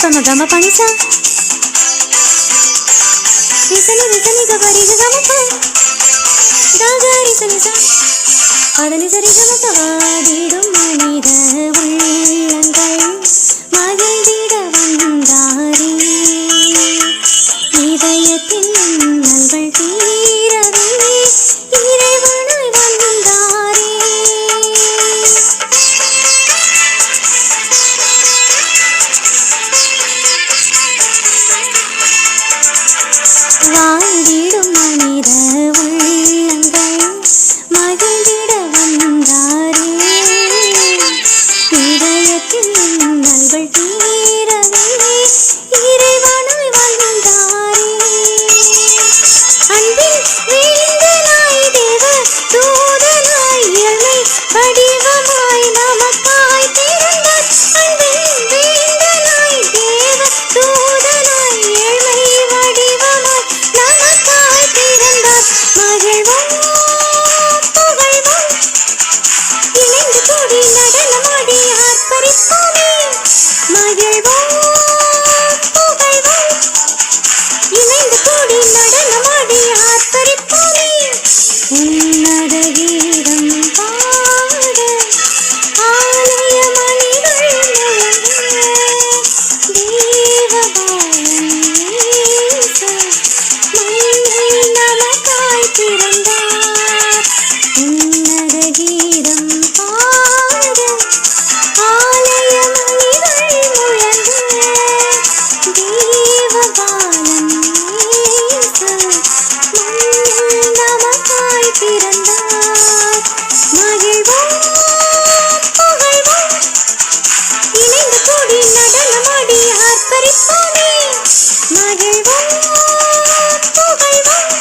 Pama gama panisa risani risani gabari gama pa daga risani sa adani sari gama tavadidum manida ullangal magildiட வந்தாரே இதயத்தின் நல்கள் தீரவே இறைவனாய் வந்தாரே வாழ்ந்திடும் மனித உள்ளங்கள் மகிழ்ந்திட வந்தாரே இதயத்தின் நல்கள் தீரவே இறைவனாய் வந்தாரே அன்பில் வேந்தனாய் தேவ தூதனாய் இயல்மை வடிவமாய் நமக்காய் பிறந்தார் அன்பில் வேந்தனாய் தேவ தூதனாய் இயல்மை வடிவமாய் நமக்காய் பிறந்தார் மகிழ்வோம் புகழ்வோம் இணைந்து கூடி நடனமாடி ஆர்ப்பரிப்போமே மகிழ்வோம் புகழ்வோம் இணைந்து கூடி நடனமாடி ஆர்ப்பரிப்போமே உன்னத கீதம் பாட ஆலய மணிகள் முழங்க தேவபாலன் இயேசு மண்ணில் நமக்காய் பிறந்தார் உன்னத கீதம் பாட ஆலய மணிகள் முழங்க தேவபாலன் இயேசு மண்ணில் நமக்காய் பிறந்தார் மகிழ்வோம் புகழ்வோம் இணைந்து கூடி நடனமாடி ஆர்ப்பரிப்போமே மகிழ்வோம் புகழ்வோம்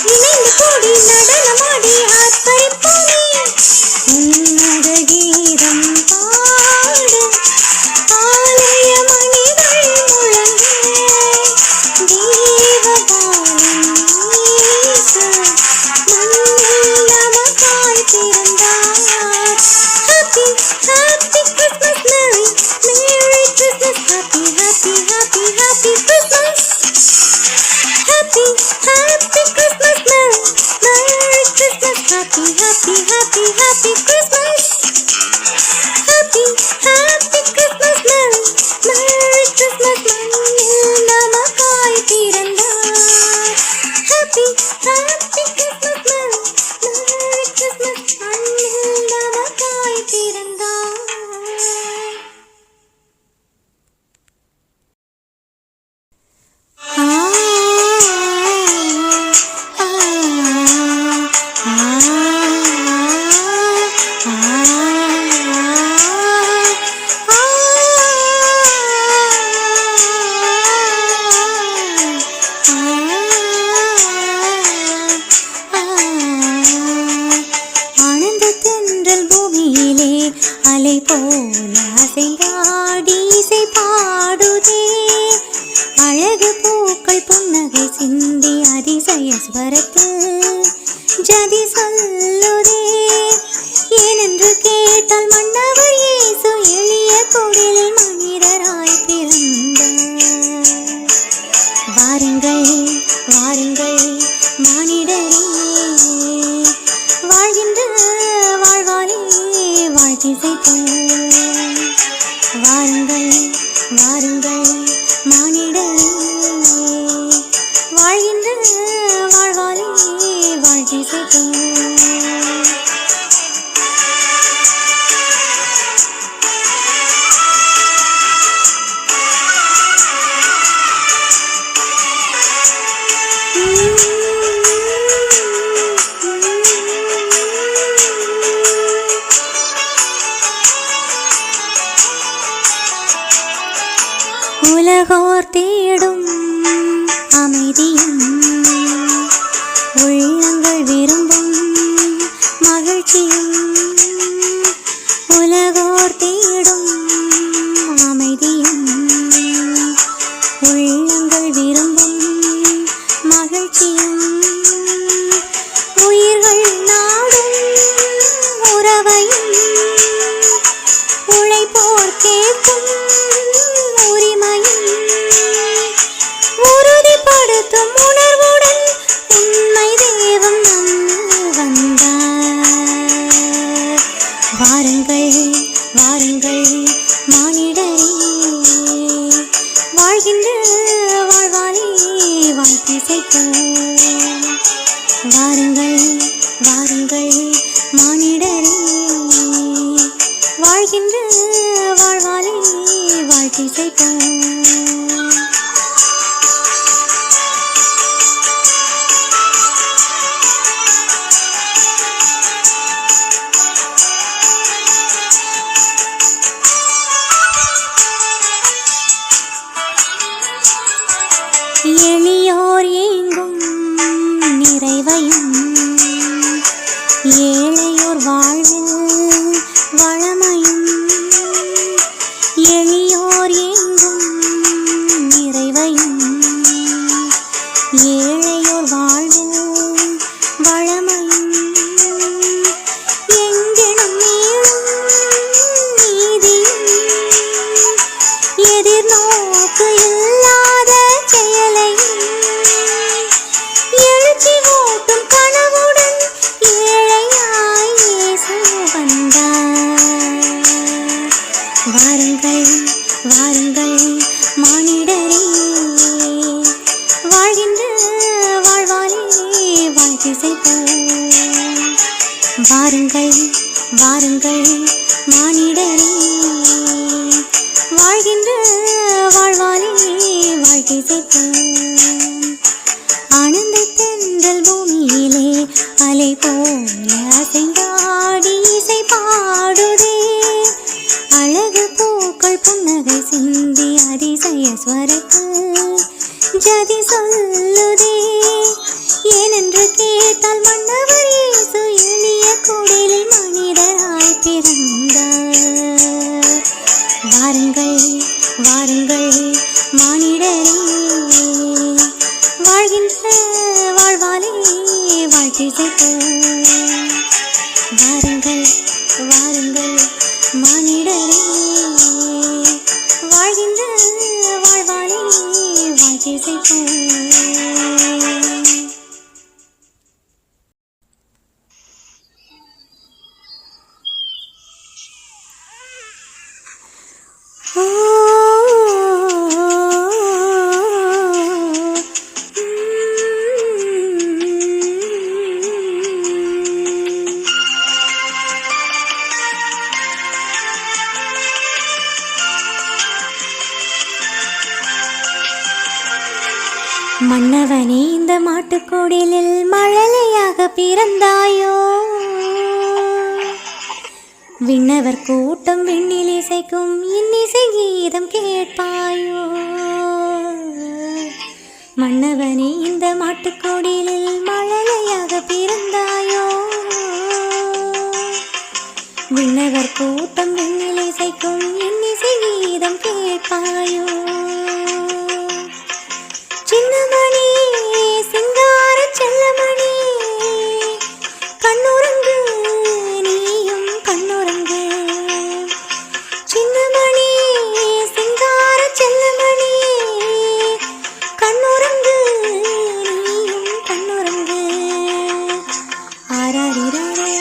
இணைந்து கூடி நடனமாடி ஆர்ப்பரிப்போமே உன்னத கீதம் பாட ஆலய மணிகள் முழங்க தேவபாலன் இயேசு மண்ணில் நமக்காய் பிறந்தார் ஹாப்பி ஹாப்பி கிறிஸ்மஸ் மேரி merry Christmas happy happy happy happy Christmas happy happy Christmas மேரி merry Christmas happy happy happy happy Christmas happy happy Christmas Merry Merry Christmas மண்ணில் நமக்காய் பிறந்தார் happy happy Christmas Merry Merry Christmas மண்ணில் நமக்காய் பிறந்தார். போல அசைந்தாடி இசை பாடுதே அழகு பூக்கள் புன்னகை சிந்தி அதிசய ஸ்வரத்தில் ஜதி சொல்லுதே ஏனென்று கேட்டால் மன்னவர் இயேசு எளிய குடிலில் மனிதராய் பிறந்தார். வாருங்கள் வாருங்கள் மானிடரே வாழ்கின்ற வாழ்வாலே வாழ்த்திசைப்போம். வாருங்கள் வாருங்கள் மானிடரே வாழ்கின்ற வாழ்வாலே வாழ்த்திசைப்போம். உலகோர் தேடும் அமைதியும் உள்ளங்கள் விரும்பும் மகிழ்ச்சியும் உலகோர் தேடும் அமைதியும் உள்ளங்கள் விரும்பும் மகிழ்ச்சியும் உயிர்கள் நாடும் உறவையும் உழைப்போர் கேட்கும் உறுதிப்படுத்தும் உணர்வுடன் உண்மை தெய்வம் வந்தார். வாருங்கள் வாருங்கள் மானிடரே வாழ்கின்ற வாழ்வாலே வாழ்த்திசைப்போம். வாருங்கள் வாருங்கள் மானிடரே வாழ்கின்ற வாழ்வாலே வாழ்த்திசைப்போம். எளியோர் ஏங்கும் நிறைவையும் ஏழையோர் வாழ்வில் வளமையும் எளியோர் ஏங்கும் நிறைவையும் ஏழையோர் வாழ்வில் வளமையும் எங்கெனும் மேலும் நீதியும் எதிர்நோக்கு இல்லாத செயலையும் எழுச்சி ஓட்டும் கனவுடன் ஏழையாய் இயேசு வந்தார். வாருங்கள் வாருங்கள் மானிடரே வாழ்கின்ற வாழ்வாலே வாழ்த்திசைப்போம். வாருங்கள் வாருங்கள் மானிடரே வாழ்கின்ற வாழ்வாலே வாழ்த்திசைப்போம். ஆனந்த தென்றல் பூமியிலே அலை போல அசைந்தாடி இசை பாடுதே அழகு பூக்கள் புன்னகை சிந்தி அதிசய ஸ்வரத்தில் ஜதி சொல்லுதே ஏனென்று கேட்டால் மன்னவர் இயேசு எளிய குடிலில் மனிதராய் பிறந்தார். வாருங்கள் வாருங்கள் மானிடரே வாழ்கின்ற வாழ்வாலே வாழ்த்திசைப்போம். வாருங்கள் வாருங்கள் மானிடரே வாழ்கின்ற வாழ்வாலே வாழ்த்திசைப்போம். மாட்டுக்குடிலில் மழலையாக பிறந்தாயோ, விண்ணவர் கூட்டம் விண்ணில் இசைக்கும் இன்னிசை கீதம் கேட்பாயோ. மன்னவனே இந்த மாட்டுக்குடிலில் மழலையாக பிறந்தாயோ, விண்ணவர் கூட்டம் விண்ணில் இசைக்கும் இன்னிசை கீதம் கேட்பாயோ. சின்னமணி சிங்கார செல்லமணி கண்ணுறங்கு, நீயும் கண்ணுறங்கு. சின்னமணி சிங்கார செல்லமணி கண்ணுறங்கு, நீயும் கண்ணுறங்கு. ஆராரிராரோ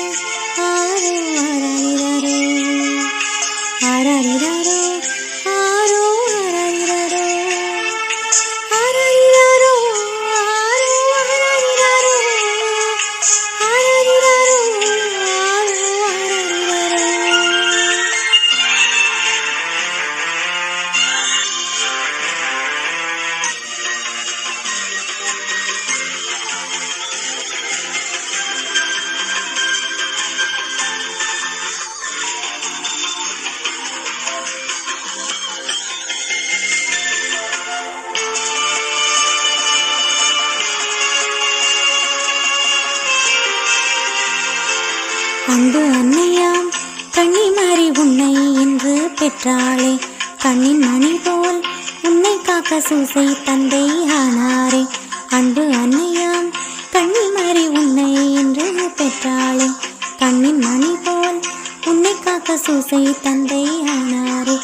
ஆரோ ஆராரிராரோ ஆராரிராரோ ஆரோ ஆராரிராரோ ஆராரிராரோ ஆரோ ஆராரிராரோ ஆராரிராரோ ஆரோ ஆராரிராரோ. அன்பு அன்னையாம் கன்னிமாரி உன்னை என்று பெற்றாளே, கண்ணின் மணி போல் உன்னை காக்க சூசை தந்தை ஆனாரே. அன்பு அன்னையாம் கன்னிமாரி உன்னை என்று பெற்றாளே, கண்ணின் மணி போல் உன்னை காக்க சூசை தந்தை ஆனாரே.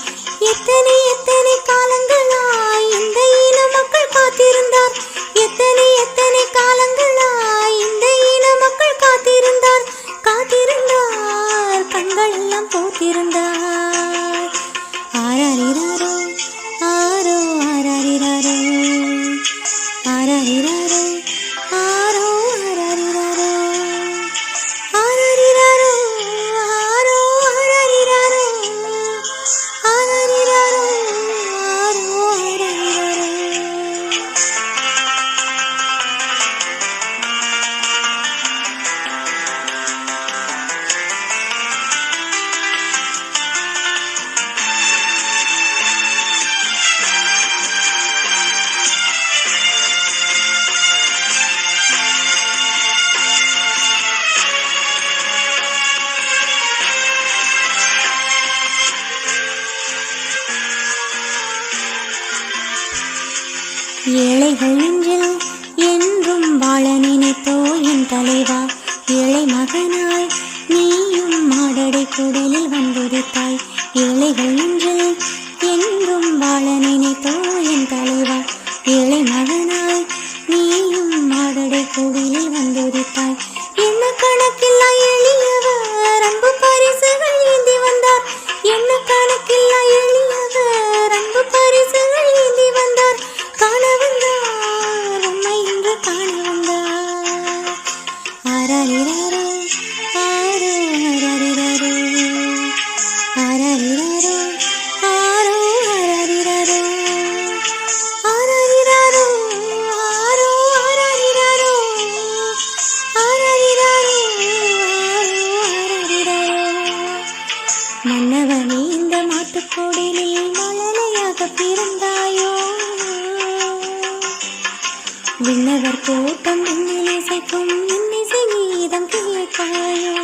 எத்தனை எத்தனை காலங்களாய் இந்த இன மக்கள் காத்திருந்தார், எத்தனை எத்தனை காலங்களாய் இந்த இன மக்கள் காத்திருந்தார், காத்திருந்தார் கண்கள் எல்லாம் போத்திருந்தார். ஆராரிராரோ ஆரோ ஆராரிராரோ ஆராரிராரோ ஆரோ ஆராரிராரோ ஆராரிராரோ ஆரோ ஆராரிராரோ ஆராரிராரோ ஆரோ ஆராரிராரோ. ஏழைகள் நெஞ்சில் என்றும் வாழ நினைத்தோ என் தலைவா, ஏழை மகனாய் நீயும் மாடடை குடலில் வந்துதித்தாய். ஏழைகள் நெஞ்சில் என்றும் வாழ நினைத்தோ என் தலைவா, ஏழை மகனாய் நீயும் மாடடை குடலில் வந்துதித்தாய். என்ன கணக்கில்லா எளியவர் அன்பு பரிசுகள் ஏந்தி வந்தார், என்ன கணக்கில்லா எளியவர் அன்பு பரிசுகள் ஏந்தி வந்தார். காண வந்தார் உம்மை இன்று காண வந்தார். ஆராரிராரோ ஆரோ ஆராரிராரோ ஆராரிராரோ ஆரோ ஆராரிராரோ ஆராரிராரோ ஆரோ ஆராரிராரோ ஆராரிராரோ ஆரோ ஆராரிராரோ. மன்னவனே இந்த மாட்டுக்கோடிலில் மழலையாக பிறந்தாயோ, விண்ணவர் கூட்டம் விண்ணில் இசைக்கும் இன்னிசை கீதம் கேட்பாயோ.